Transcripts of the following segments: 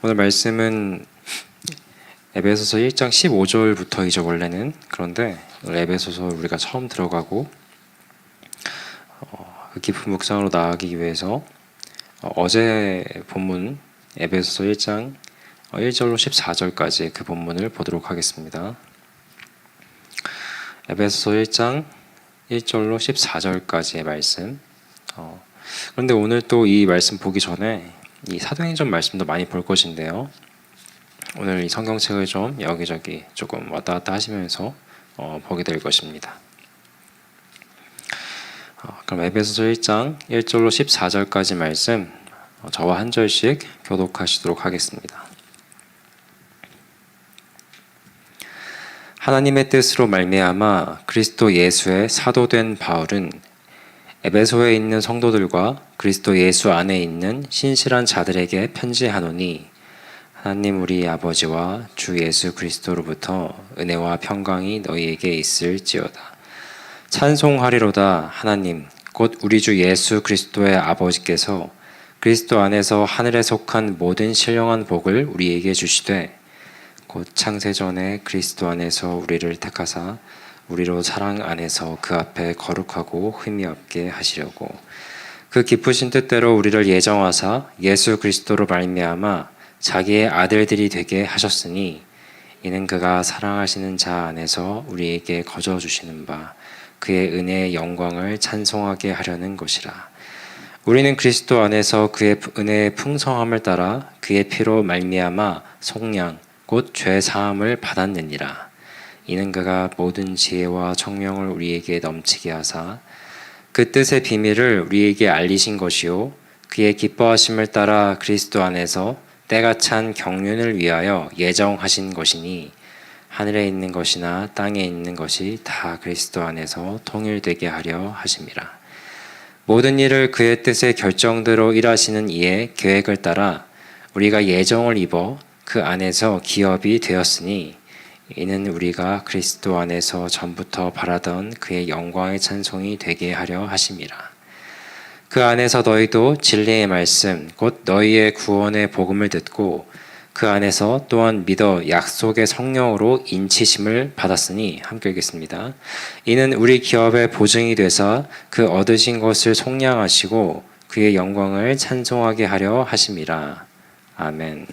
오늘 말씀은 에베소서 1장 15절부터 이제 원래는 그런데 오늘 에베소서 우리가 처음 들어가고 그 깊은 묵상으로 나아가기 위해서 어제 본문 에베소서 1장 1절로 14절까지 그 본문을 보도록 하겠습니다. 에베소서 1장 1절로 14절까지의 말씀. 그런데 오늘 또 이 말씀 보기 전에 이 사도행전 말씀도 많이 볼 것인데요. 오늘 이 성경책을 좀 여기저기 조금 왔다 갔다 하시면서 보게 될 것입니다. 그럼 에베소서 1장 1절로 14절까지 말씀 저와 한 절씩 교독하시도록 하겠습니다. 하나님의 뜻으로 말미암아 그리스도 예수의 사도된 바울은 에베소에 있는 성도들과 그리스도 예수 안에 있는 신실한 자들에게 편지하노니 하나님 우리 아버지와 주 예수 그리스도로부터 은혜와 평강이 너희에게 있을지어다. 찬송하리로다. 하나님 곧 우리 주 예수 그리스도의 아버지께서 그리스도 안에서 하늘에 속한 모든 신령한 복을 우리에게 주시되 곧 창세전에 그리스도 안에서 우리를 택하사 우리로 사랑 안에서 그 앞에 거룩하고 흠이 없게 하시려고 그 기쁘신 뜻대로 우리를 예정하사 예수 그리스도로 말미암아 자기의 아들들이 되게 하셨으니 이는 그가 사랑하시는 자 안에서 우리에게 거저 주시는 바 그의 은혜의 영광을 찬송하게 하려는 것이라. 우리는 그리스도 안에서 그의 은혜의 풍성함을 따라 그의 피로 말미암아 속량 곧 죄 사함을 받았느니라. 이는 그가 모든 지혜와 청명을 우리에게 넘치게 하사 그 뜻의 비밀을 우리에게 알리신 것이요 그의 기뻐하심을 따라 그리스도 안에서 때가 찬 경륜을 위하여 예정하신 것이니 하늘에 있는 것이나 땅에 있는 것이 다 그리스도 안에서 통일되게 하려 하심이라. 모든 일을 그의 뜻의 결정대로 일하시는 이의 계획을 따라 우리가 예정을 입어 그 안에서 기업이 되었으니 이는 우리가 그리스도 안에서 전부터 바라던 그의 영광의 찬송이 되게 하려 하심이라. 그 안에서 너희도 진리의 말씀 곧 너희의 구원의 복음을 듣고 그 안에서 또한 믿어 약속의 성령으로 인치심을 받았으니 함께 읽겠습니다. 이는 우리 기업의 보증이 되사 그 얻으신 것을 속량하시고 그의 영광을 찬송하게 하려 하심이라. 아멘.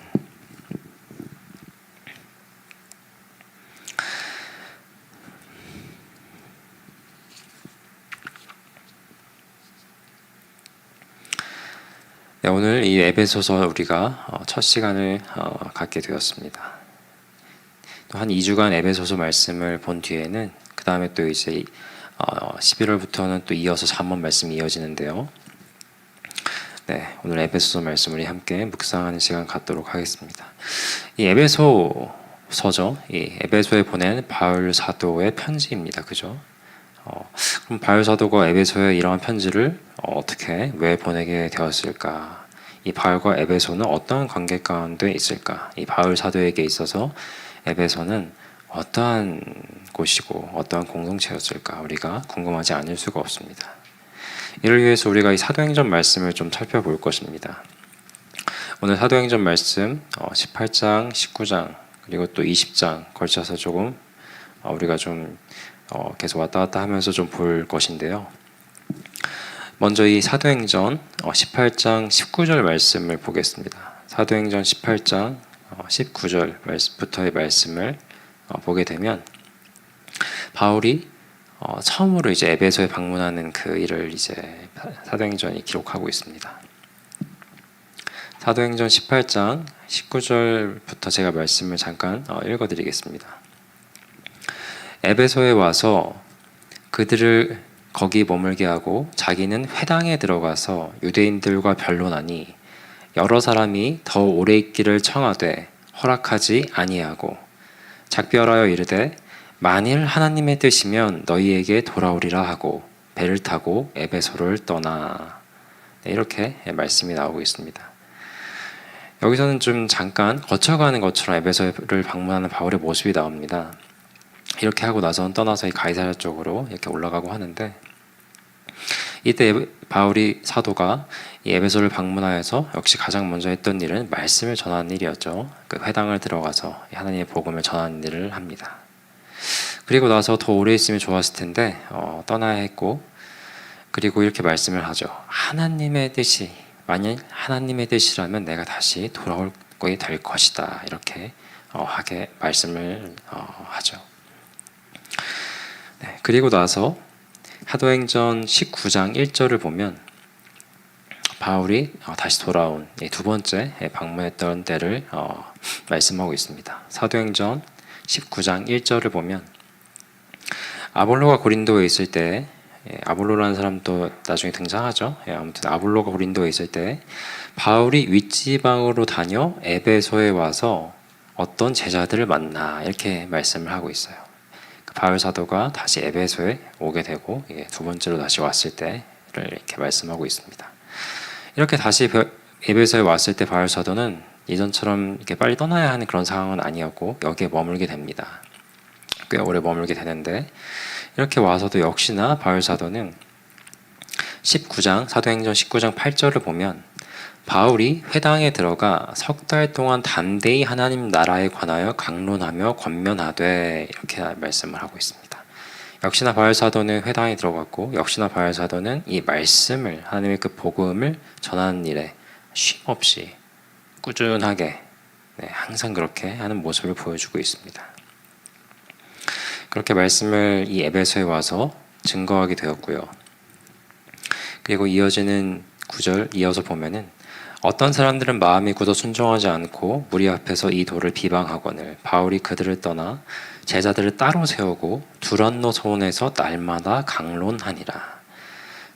네, 오늘 이 에베소서 우리가 첫 시간을 갖게 되었습니다. 한 2주간 에베소서 말씀을 본 뒤에는 그 다음에 또 이제 11월부터는 또 이어서 잠언 말씀이 이어지는데요. 네, 오늘 에베소서 말씀 우리 함께 묵상하는 시간 갖도록 하겠습니다. 이 에베소서죠. 이 에베소에 보낸 바울 사도의 편지입니다. 그죠? 그럼 바울 사도가 에베소에 이러한 편지를 어떻게 왜 보내게 되었을까? 이 바울과 에베소는 어떠한 관계 가운데 있을까? 이 바울 사도에게 있어서 에베소는 어떠한 곳이고 어떠한 공동체였을까? 우리가 궁금하지 않을 수가 없습니다. 이를 위해서 우리가 이 사도행전 말씀을 좀 살펴볼 것입니다. 오늘 사도행전 말씀 18장, 19장 그리고 또 20장 걸쳐서 조금 우리가 좀 계속 왔다 갔다 하면서 좀 볼 것인데요. 먼저 이 사도행전 18장 19절 말씀을 보겠습니다. 사도행전 18장 19절 말씀부터의 말씀을 보게 되면 바울이 처음으로 이제 에베소에 방문하는 그 일을 이제 사도행전이 기록하고 있습니다. 사도행전 18장 19절부터 제가 말씀을 잠깐 읽어드리겠습니다. 에베소에 와서 그들을 거기 머물게 하고 자기는 회당에 들어가서 유대인들과 변론하니 여러 사람이 더 오래 있기를 청하되 허락하지 아니하고 작별하여 이르되 만일 하나님의 뜻이면 너희에게 돌아오리라 하고 배를 타고 에베소를 떠나. 네, 이렇게 말씀이 나오고 있습니다. 여기서는 좀 잠깐 거쳐가는 것처럼 에베소를 방문하는 바울의 모습이 나옵니다. 이렇게 하고 나선 떠나서 이 가이사랴 쪽으로 이렇게 올라가고 하는데 이때 바울이 사도가 이 에베소를 방문하여서 역시 가장 먼저 했던 일은 말씀을 전하는 일이었죠. 그 회당을 들어가서 하나님의 복음을 전하는 일을 합니다. 그리고 나서 더 오래 있으면 좋았을 텐데 떠나야 했고, 그리고 이렇게 말씀을 하죠. 하나님의 뜻이, 만일 하나님의 뜻이라면 내가 다시 돌아올 것이 될 것이다. 이렇게 하게 말씀을 하죠. 네, 그리고 나서 사도행전 19장 1절을 보면 바울이 다시 돌아온 두 번째 방문했던 때를 말씀하고 있습니다. 사도행전 19장 1절을 보면 아볼로가 고린도에 있을 때, 아볼로라는 사람도 나중에 등장하죠. 아무튼 아볼로가 고린도에 있을 때 바울이 윗지방으로 다녀 에베소에 와서 어떤 제자들을 만나, 이렇게 말씀을 하고 있어요. 바울 사도가 다시 에베소에 오게 되고 두 번째로 다시 왔을 때를 이렇게 말씀하고 있습니다. 이렇게 다시 에베소에 왔을 때 바울 사도는 이전처럼 이렇게 빨리 떠나야 하는 그런 상황은 아니었고 여기에 머물게 됩니다. 꽤 오래 머물게 되는데, 이렇게 와서도 역시나 바울 사도는 19장 사도행전 19장 8절을 보면 바울이 회당에 들어가 석 달 동안 담대히 하나님 나라에 관하여 강론하며 권면하되, 이렇게 말씀을 하고 있습니다. 역시나 바울 사도는 회당에 들어갔고, 역시나 바울 사도는 이 말씀을, 하나님의 그 복음을 전하는 일에 쉼 없이 꾸준하게 항상 그렇게 하는 모습을 보여주고 있습니다. 그렇게 말씀을 이 에베소에 와서 증거하게 되었고요. 그리고 이어지는 구절 이어서 보면은 어떤 사람들은 마음이 굳어 순종하지 않고 무리 앞에서 이 도를 비방하거늘 바울이 그들을 떠나 제자들을 따로 세우고 두란노 소원에서 날마다 강론하니라.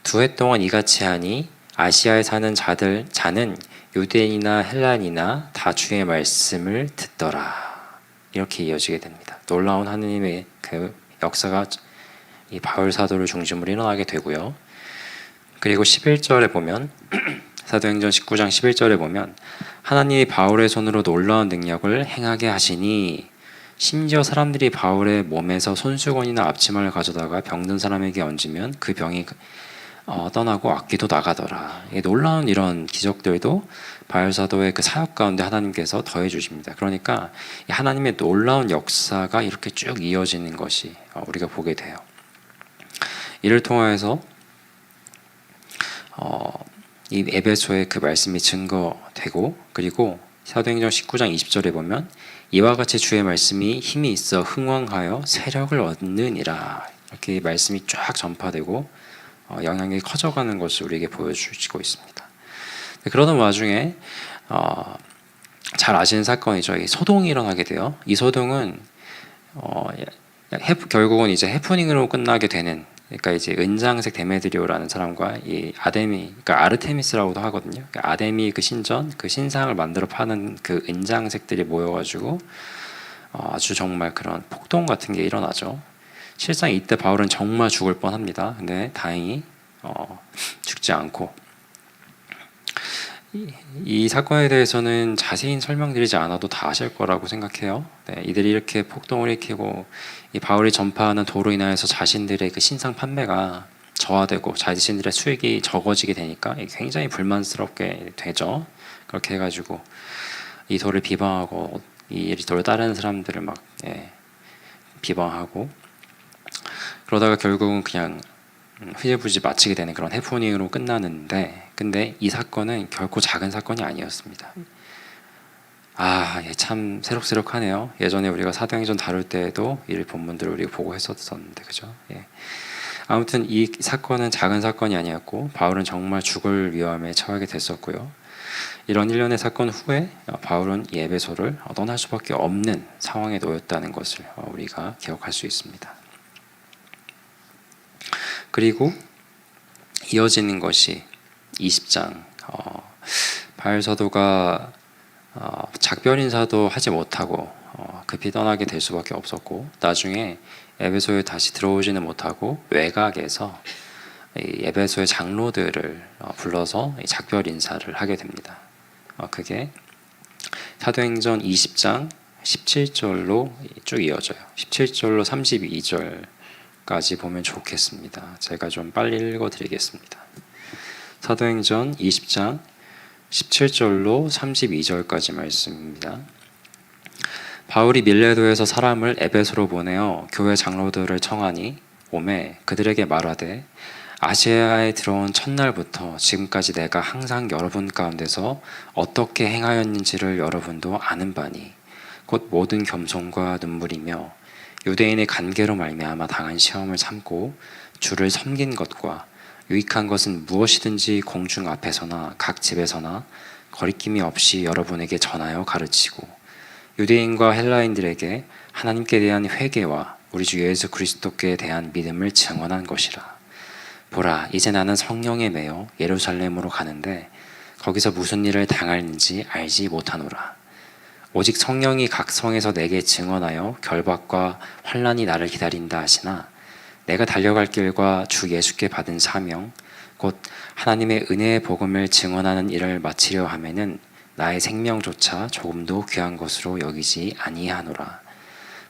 2해 동안 이같이 하니 아시아에 사는 자는 유대인이나 헬란이나 다 주의 말씀을 듣더라. 이렇게 이어지게 됩니다. 놀라운 하느님의 그 역사가 이 바울 사도를 중심으로 일어나게 되고요. 그리고 11절에 보면 사도행전 19장 11절에 보면 하나님이 바울의 손으로 놀라운 능력을 행하게 하시니 심지어 사람들이 바울의 몸에서 손수건이나 앞치마를 가져다가 병든 사람에게 얹으면 그 병이 떠나고 악귀도 나가더라. 놀라운 이런 기적들도 바울 사도의 그 사역 가운데 하나님께서 더해 주십니다. 그러니까 하나님의 놀라운 역사가 이렇게 쭉 이어지는 것이 우리가 보게 돼요. 이를 통해서 이 에베소의 그 말씀이 증거되고, 그리고 사도행전 19장 20절에 보면 이와 같이 주의 말씀이 힘이 있어 흥왕하여 세력을 얻느니라. 이렇게 말씀이 쫙 전파되고 영향이 커져가는 것을 우리에게 보여주고 있습니다. 그러던 와중에 잘 아시는 사건이죠. 이 소동이 일어나게 돼요. 이 소동은 결국은 이제 해프닝으로 끝나게 되는, 그러니까 이제 은장색 데메드리오라는 사람과 이 그러니까 아르테미스라고도 하거든요. 그러니까 아데미 그 신전, 그 신상을 만들어 파는 그 은장색들이 모여가지고 아주 정말 그런 폭동 같은 게 일어나죠. 실상 이때 바울은 정말 죽을 뻔합니다. 근데 다행히 죽지 않고, 이 사건에 대해서는 자세히 설명드리지 않아도 다 아실 거라고 생각해요. 이들이 이렇게 폭동을 일으키고 이 바울이 전파하는 도로 인하여서 자신들의 그 신상 판매가 저하되고 자신들의 수익이 적어지게 되니까 굉장히 불만스럽게 되죠. 그렇게 해가지고 이 도를 비방하고 이 도를 따르는 사람들을 막 비방하고, 그러다가 결국은 그냥 흐지부지 마치게 되는 그런 해프닝으로 끝나는데, 근데 이 사건은 결코 작은 사건이 아니었습니다. 참 새록새록하네요. 예전에 우리가 사도행전 다룰 때에도 이 본문들을 우리가 보고 했었는데, 그죠? 아무튼 이 사건은 작은 사건이 아니었고 바울은 정말 죽을 위험에 처하게 됐었고요. 이런 일련의 사건 후에 바울은 이 에베소를 떠날 수밖에 없는 상황에 놓였다는 것을 우리가 기억할 수 있습니다. 그리고 이어지는 것이 20장, 바울 사도가 작별 인사도 하지 못하고 급히 떠나게 될 수밖에 없었고, 나중에 에베소에 다시 들어오지는 못하고 외곽에서 이 에베소의 장로들을 불러서 작별 인사를 하게 됩니다. 그게 사도행전 20장 17절로 쭉 이어져요. 17절로 32절까지 보면 좋겠습니다. 제가 좀 빨리 읽어드리겠습니다. 사도행전 20장 17절로 32절까지 말씀입니다. 바울이 밀레도에서 사람을 에베소로 보내어 교회 장로들을 청하니 오매 그들에게 말하되 아시아에 들어온 첫날부터 지금까지 내가 항상 여러분 가운데서 어떻게 행하였는지를 여러분도 아는 바니 곧 모든 겸손과 눈물이며 유대인의 간계로 말미암아 당한 시험을 참고 주를 섬긴 것과 유익한 것은 무엇이든지 공중 앞에서나 각 집에서나 거리낌이 없이 여러분에게 전하여 가르치고 유대인과 헬라인들에게 하나님께 대한 회개와 우리 주 예수 그리스도께 대한 믿음을 증언한 것이라. 보라, 이제 나는 성령에 매여 예루살렘으로 가는데 거기서 무슨 일을 당할는지 알지 못하노라. 오직 성령이 각 성에서 내게 증언하여 결박과 환난이 나를 기다린다 하시나 내가 달려갈 길과 주 예수께 받은 사명 곧 하나님의 은혜의 복음을 증언하는 일을 마치려 하면은 나의 생명조차 조금도 귀한 것으로 여기지 아니하노라.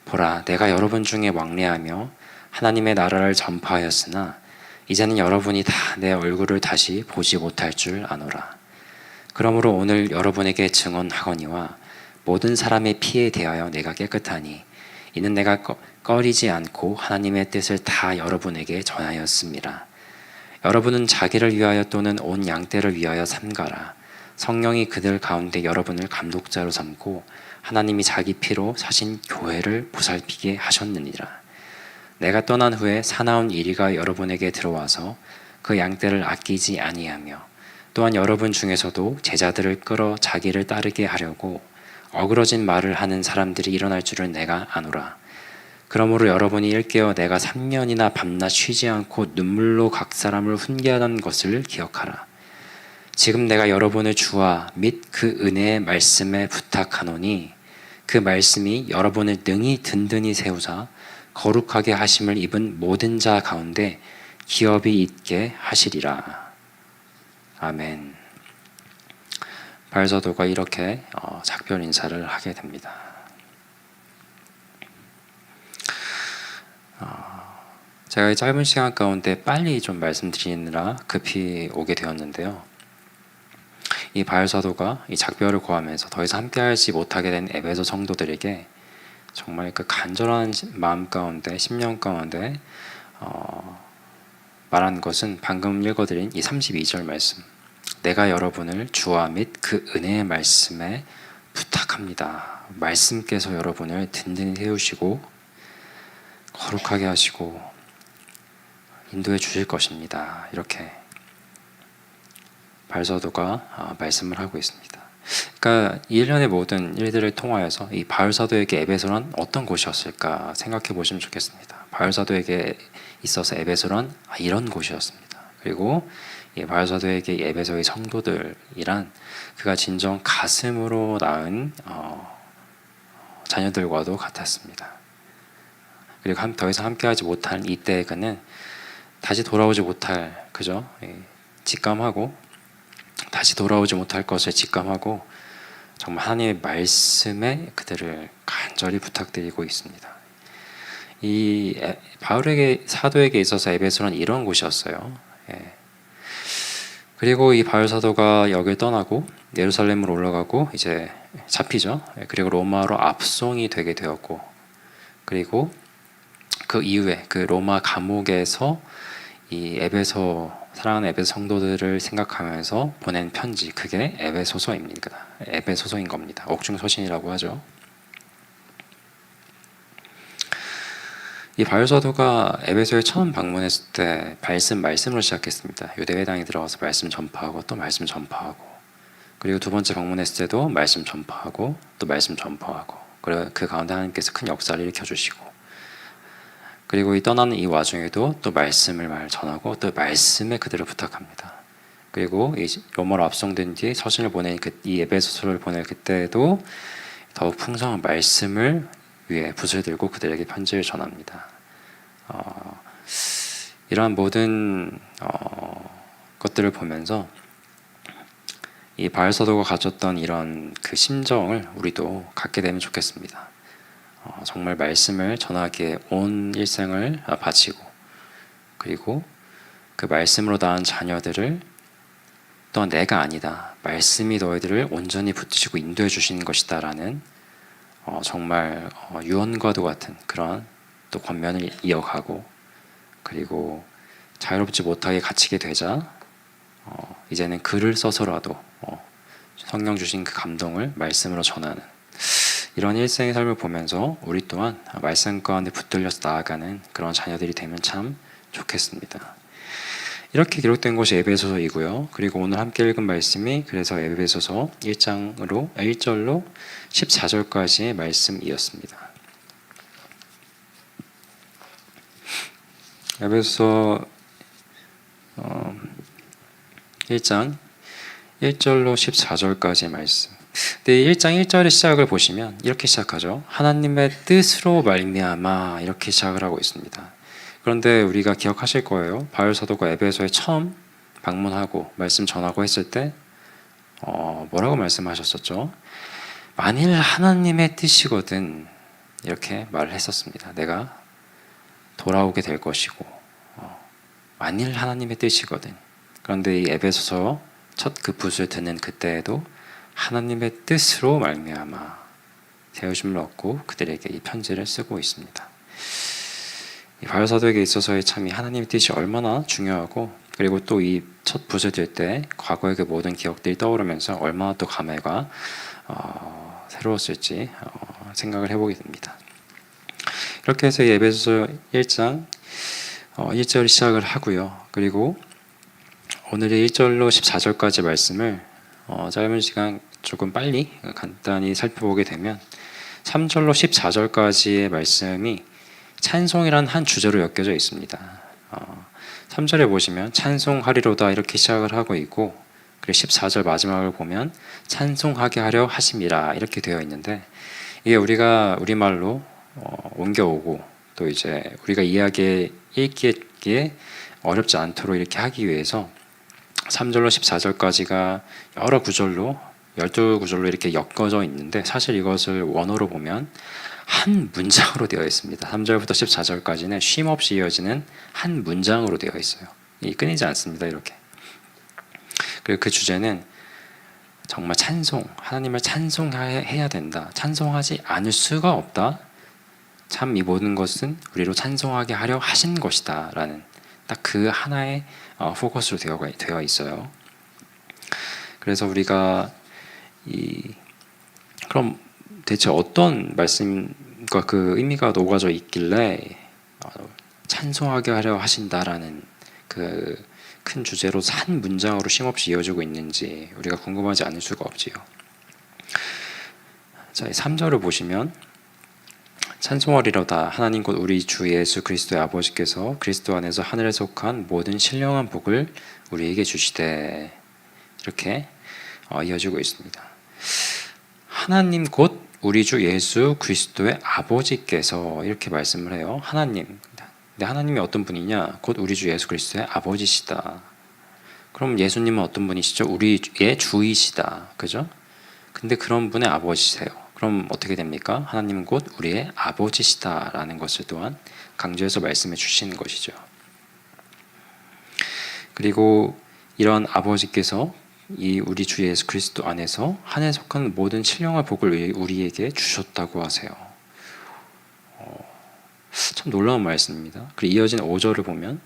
보라, 내가 여러분 중에 왕래하며 하나님의 나라를 전파하였으나 이제는 여러분이 다 내 얼굴을 다시 보지 못할 줄 아노라. 그러므로 오늘 여러분에게 증언하거니와 모든 사람의 피에 대하여 내가 깨끗하니 이는 내가 꺼리지 않고 하나님의 뜻을 다 여러분에게 전하였습니다. 여러분은 자기를 위하여 또는 온 양떼를 위하여 삼가라. 성령이 그들 가운데 여러분을 감독자로 삼고 하나님이 자기 피로 사신 교회를 보살피게 하셨느니라. 내가 떠난 후에 사나운 이리가 여러분에게 들어와서 그 양떼를 아끼지 아니하며 또한 여러분 중에서도 제자들을 끌어 자기를 따르게 하려고 어그러진 말을 하는 사람들이 일어날 줄을 내가 아노라. 그러므로 여러분이 일깨어 내가 3년이나 밤낮 쉬지 않고 눈물로 각 사람을 훈계하던 것을 기억하라. 지금 내가 여러분을 주와 및 그 은혜의 말씀에 부탁하노니 그 말씀이 여러분을 능히 든든히 세우사 거룩하게 하심을 입은 모든 자 가운데 기업이 있게 하시리라. 아멘. 바울사도가 이렇게 작별 인사를 하게 됩니다. 제가 이 짧은 시간 가운데 빨리 좀 말씀드리느라 급히 오게 되었는데요. 이 바울사도가 이 작별을 고하면서 더 이상 함께하지 못하게 된 에베소 성도들에게 정말 그 간절한 마음 가운데, 심령 가운데 말한 것은 방금 읽어드린 이 32절 말씀. 내가 여러분을 주와 및 그 은혜의 말씀에 부탁합니다. 말씀께서 여러분을 든든히 세우시고 거룩하게 하시고 인도해 주실 것입니다. 이렇게 바울사도가 말씀을 하고 있습니다. 그러니까 이 일련의 모든 일들을 통하여서 이 바울사도에게 에베소는 어떤 곳이었을까 생각해 보시면 좋겠습니다. 바울사도에게 있어서 에베소는 이런 곳이었습니다. 그리고 이 바울사도에게 에베소의 성도들이란 그가 진정 가슴으로 낳은 자녀들과도 같았습니다. 그리고 더 이상 함께하지 못할 이때의 그는 다시 돌아오지 못할 직감하고 다시 돌아오지 못할 것을 직감하고 정말 하나님의 말씀에 그들을 간절히 부탁드리고 있습니다. 이 바울에게 사도에게 있어서 에베소는 이런 곳이었어요. 그리고 이 바울 사도가 여길 떠나고 예루살렘으로 올라가고 이제 잡히죠. 그리고 로마로 압송이 되게 되었고 그리고 그 이후에 그 로마 감옥에서 이 사랑하는 에베소 성도들을 생각하면서 보낸 편지, 그게 에베소서입니다. 에베소서인 겁니다. 옥중서신이라고 하죠. 이 바울 사도가 에베소에 처음 방문했을 때 말씀으로 시작했습니다. 유대회당에 들어가서 말씀 전파하고 또 말씀 전파하고, 그리고 두 번째 방문했을 때도 말씀 전파하고 또 말씀 전파하고, 그리고 그 가운데 하나님께서 큰 역사를 일으켜 주시고, 그리고 이 떠나는 이 와중에도 또 말씀을 전하고 또 말씀에 그들을 부탁합니다. 그리고 이 로마로 압송된 뒤에 서신을 보낸 이 에베소서를 보낼 그때도 더욱 풍성한 말씀을 위에 붓을 들고 그들에게 편지를 전합니다. 이러한 모든 것들을 보면서 이 바울 사도가 가졌던 이런 그 심정을 우리도 갖게 되면 좋겠습니다. 정말 말씀을 전하기에 온 일생을 바치고, 그리고 그 말씀으로 낳은 자녀들을 또한 내가 아니다. 말씀이 너희들을 온전히 붙드시고 인도해 주시는 것이다라는 정말 유언과도 같은 그런 또 권면을 이어가고, 그리고 자유롭지 못하게 갇히게 되자 이제는 글을 써서라도 성령 주신 그 감동을 말씀으로 전하는 이런 일생의 삶을 보면서 우리 또한 말씀 가운데 붙들려서 나아가는 그런 자녀들이 되면 참 좋겠습니다. 이렇게 기록된 것이 에베소서이고요. 그리고 오늘 함께 읽은 말씀이 그래서 에베소서 1절로 14절까지의 말씀이었습니다. 에베소서 1장 1절로 14절까지의 말씀. 근데 1장 1절의 시작을 보시면 이렇게 시작하죠. 하나님의 뜻으로 말미암아, 이렇게 시작을 하고 있습니다. 그런데 우리가 기억하실 거예요. 바울 사도가 에베소에 처음 방문하고 말씀 전하고 했을 때 뭐라고 말씀하셨었죠? 만일 하나님의 뜻이거든, 이렇게 말을 했었습니다. 내가 돌아오게 될 것이고, 만일 하나님의 뜻이거든. 그런데 이 에베소서 첫 그 붓을 드는 그때에도 하나님의 뜻으로 말미암아 세우심을 얻고 그들에게 이 편지를 쓰고 있습니다. 바울 사도에게 있어서의 참 이 하나님의 뜻이 얼마나 중요하고, 그리고 또 이 첫 붓을 들 때 과거의 그 모든 기억들이 떠오르면서 얼마나 또 감회가 새로웠을지 생각을 해보게 됩니다. 이렇게 해서 이 에베소서 1장 1절을 시작을 하고요. 그리고 오늘의 1절로 14절까지 말씀을 짧은 시간 조금 빨리 간단히 살펴보게 되면 3절로 14절까지의 말씀이 찬송이란 한 주제로 엮여져 있습니다. 3절에 보시면 찬송하리로다, 이렇게 시작을 하고 있고, 그리고 14절 마지막을 보면 찬송하게 하려 하심이라, 이렇게 되어 있는데, 이게 우리가 우리말로 옮겨오고 또 이제 우리가 이해하기에 읽기에 어렵지 않도록 이렇게 하기 위해서 3절로 14절까지가 여러 구절로 12구절로 이렇게 엮어져 있는데, 사실 이것을 원어로 보면 한 문장으로 되어 있습니다. 3절부터 14절까지는 쉼 없이 이어지는 한 문장으로 되어 있어요. 끊이지 않습니다. 이렇게. 그리고 그 주제는 정말 찬송, 하나님을 찬송해야 된다. 찬송하지 않을 수가 없다. 참 이 모든 것은 우리로 찬송하게 하려 하신 것이다 라는 딱 그 하나의 포커스로 되어 있어요. 그래서 우리가 그럼 대체 어떤 말씀과 그 의미가 녹아져 있길래 찬송하게 하려 하신다라는 그 큰 주제로 한 문장으로 쉼없이 이어지고 있는지 우리가 궁금하지 않을 수가 없지요. 자, 3절을 보시면 찬송하리로다, 하나님 곧 우리 주 예수 그리스도의 아버지께서 그리스도 안에서 하늘에 속한 모든 신령한 복을 우리에게 주시되, 이렇게 이어지고 있습니다. 하나님 곧 우리 주 예수 그리스도의 아버지께서, 이렇게 말씀을 해요. 하나님. 근데 하나님이 어떤 분이냐? 곧 우리 주 예수 그리스도의 아버지시다. 그럼 예수님은 어떤 분이시죠? 우리의 주이시다. 그죠? 근데 그런 분의 아버지세요. 그럼 어떻게 됩니까? 하나님은 곧 우리의 아버지시다라는 것을 또한 강조해서 말씀해 주시는 것이죠. 그리고 이런 아버지께서 이 우리 주 예수 그리스도 안에서 하늘에 속한 모든 신령한 복을 우리에게 주셨다고 하세요. 참 놀라운 말씀입니다. 그리고 이어진 5절을 보면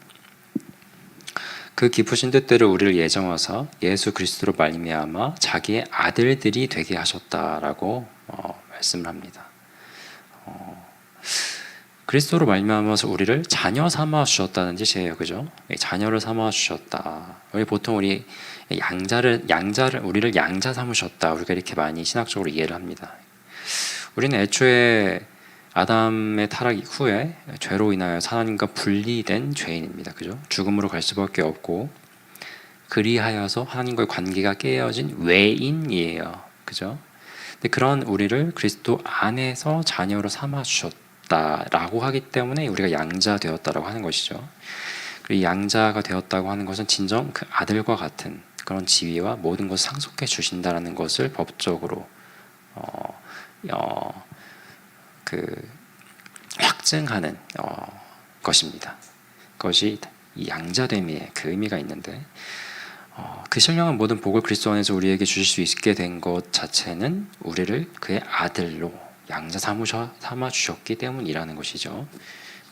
그 기쁘신 뜻대로 우리를 예정하사 예수 그리스도로 말미암아 자기의 아들들이 되게 하셨다라고 말씀을 합니다. 그리스도로 말미암아서 우리를 자녀 삼아 주셨다는 뜻이에요, 그죠? 자녀를 삼아 주셨다. 우리 보통 우리를 양자 삼으셨다. 우리가 이렇게 많이 신학적으로 이해를 합니다. 우리는 애초에 아담의 타락 이후에 죄로 인하여 하나님과 분리된 죄인입니다, 그죠? 죽음으로 갈 수밖에 없고, 그리하여서 하나님과의 관계가 깨어진 외인이에요, 그죠? 근데 그런 우리를 그리스도 안에서 자녀로 삼아 주셨다라고 하기 때문에 우리가 양자 되었다라고 하는 것이죠. 그리고 양자가 되었다고 하는 것은 진정 그 아들과 같은 그런 지위와 모든 것을 상속해 주신다라는 것을 법적으로 확증하는 것입니다. 그것이 이 양자됨의 그 의미가 있는데, 그 신령한 모든 복을 그리스도 안에서 우리에게 주실 수 있게 된 것 자체는 우리를 그의 아들로 양자 삼아 주셨기 때문이라는 것이죠.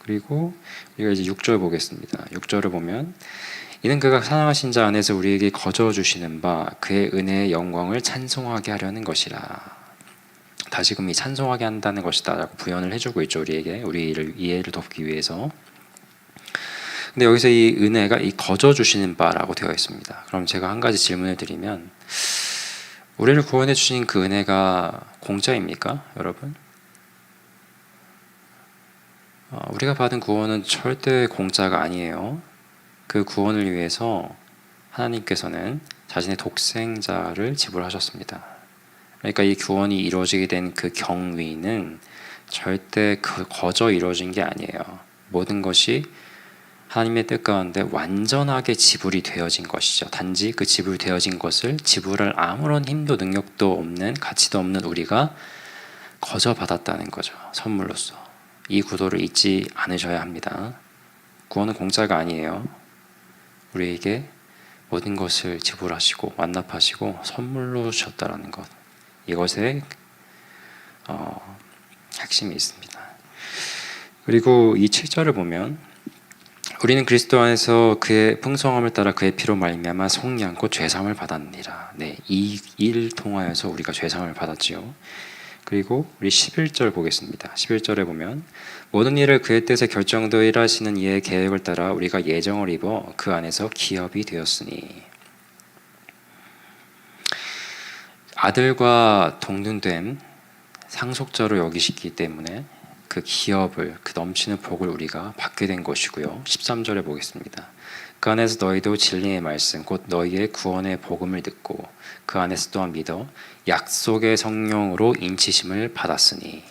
그리고 우리가 이제 6절 보겠습니다. 6절을 보면 이는 그가 사랑하신 자 안에서 우리에게 거저 주시는 바 그의 은혜의 영광을 찬송하게 하려는 것이라. 다시금 이 찬송하게 한다는 것이다 라고 부연을 해주고 있죠. 우리에게 우리를 이해를 돕기 위해서. 근데 여기서 이 은혜가 이 거저 주시는 바라고 되어 있습니다. 그럼 제가 한 가지 질문을 드리면 우리를 구원해 주신 그 은혜가 공짜입니까, 여러분? 우리가 받은 구원은 절대 공짜가 아니에요. 그 구원을 위해서 하나님께서는 자신의 독생자를 지불하셨습니다. 그러니까 이 구원이 이루어지게 된 그 경위는 절대 거저 이루어진 게 아니에요. 모든 것이 하나님의 뜻 가운데 완전하게 지불이 되어진 것이죠. 단지 그 지불되어진 것을 지불할 아무런 힘도 능력도 없는, 가치도 없는 우리가 거저 받았다는 거죠. 선물로서. 이 구도를 잊지 않으셔야 합니다. 구원은 공짜가 아니에요. 우리에게 모든 것을 지불하시고 완납하시고 선물로 주셨다는 것. 이것에 핵심이 있습니다. 그리고 이 7절을 보면 우리는 그리스도 안에서 그의 풍성함을 따라 그의 피로 말미암아 속량 곧 죄사함을 받았느니라. 네, 이 일 통하여서 우리가 죄사함을 받았지요. 그리고 우리 11절 보겠습니다. 11절에 보면 모든 일을 그의 뜻에 결정되어 일하시는 이의 계획을 따라 우리가 예정을 입어 그 안에서 기업이 되었으니. 아들과 동등됨 상속자로 여기시기 때문에 그 기업을, 그 넘치는 복을 우리가 받게 된 것이고요. 13절에 보겠습니다. 그 안에서 너희도 진리의 말씀 곧 너희의 구원의 복음을 듣고 그 안에서 또한 믿어 약속의 성령으로 인치심을 받았으니.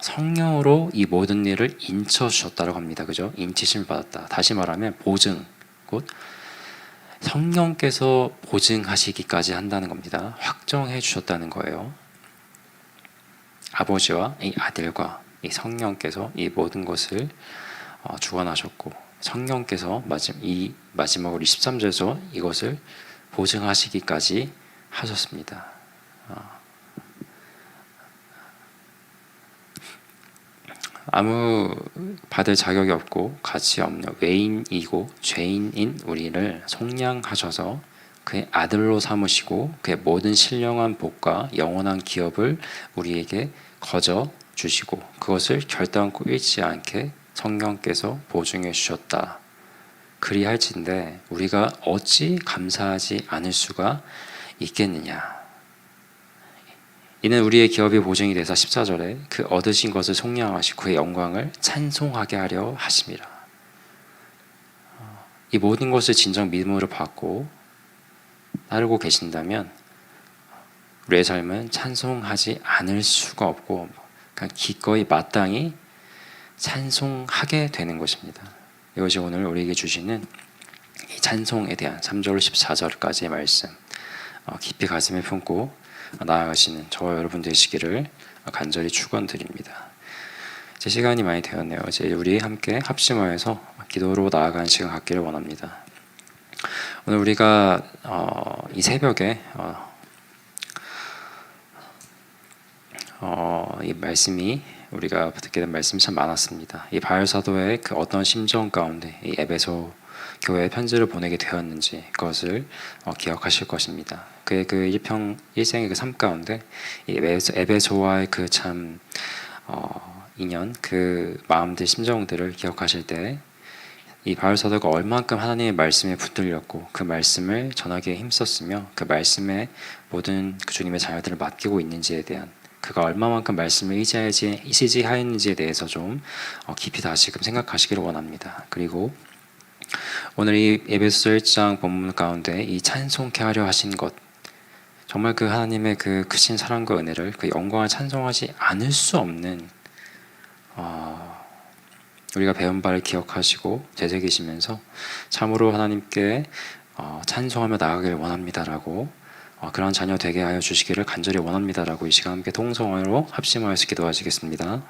성령으로 이 모든 일을 인쳐 주셨다고 합니다. 그죠? 인치심을 받았다. 다시 말하면 보증, 곧 성령께서 보증하시기까지 한다는 겁니다. 확정해 주셨다는 거예요. 아버지와 이 아들과 이 성령께서 이 모든 것을 주관하셨고 성령께서 이 마지막으로 23절에서 이것을 보증하시기까지 하셨습니다. 아무 받을 자격이 없고 가치 없는 외인이고 죄인인 우리를 속량하셔서 그의 아들로 삼으시고 그의 모든 신령한 복과 영원한 기업을 우리에게 거저 주시고 그것을 결단코 잃지 않게 성령께서 보증해 주셨다. 그리할진대 우리가 어찌 감사하지 않을 수가 있겠느냐. 이는 우리의 기업이 보증이 되사 14절에 그 얻으신 것을 속량하시고 그의 영광을 찬송하게 하려 하심이라. 이 모든 것을 진정 믿음으로 받고 따르고 계신다면 우리의 삶은 찬송하지 않을 수가 없고 그냥 기꺼이 마땅히 찬송하게 되는 것입니다. 이것이 오늘 우리에게 주시는 이 찬송에 대한 3절 14절까지의 말씀, 깊이 가슴에 품고 나아가시는 저와 여러분 되시기를 간절히 축원드립니다. 제 시간이 많이 되었네요. 이제 우리 함께 합심하여서 기도로 나아가는 시간 갖기를 원합니다. 오늘 우리가 이 새벽에 이 말씀이 우리가 듣게 된 말씀이 참 많았습니다. 이 바울 사도의 그 어떤 심정 가운데 이 에베소 교회에 편지를 보내게 되었는지 그것을 기억하실 것입니다. 그의 그 일생의 그 삶 가운데 이 에베소와의 그 참 인연, 그 마음들, 심정들을 기억하실 때 이 바울 사도가 얼만큼 하나님의 말씀에 붙들렸고 그 말씀을 전하기에 힘썼으며 그 말씀에 모든 그 주님의 자녀들을 맡기고 있는지에 대한 그가 얼마만큼 말씀을 의지하였는지에 대해서 좀 깊이 다시금 생각하시기를 원합니다. 그리고 오늘 이 에베소서 1장 본문 가운데 이 찬송케 하려 하신 것, 정말 그 하나님의 그 크신 사랑과 은혜를 그 영광을 찬송하지 않을 수 없는 우리가 배운 바를 기억하시고 되새기시면서 참으로 하나님께 찬송하며 나아가길 원합니다라고 그런 자녀 되게 하여 주시기를 간절히 원합니다라고 이 시간 함께 통성으로 합심하여서 기도하시겠습니다.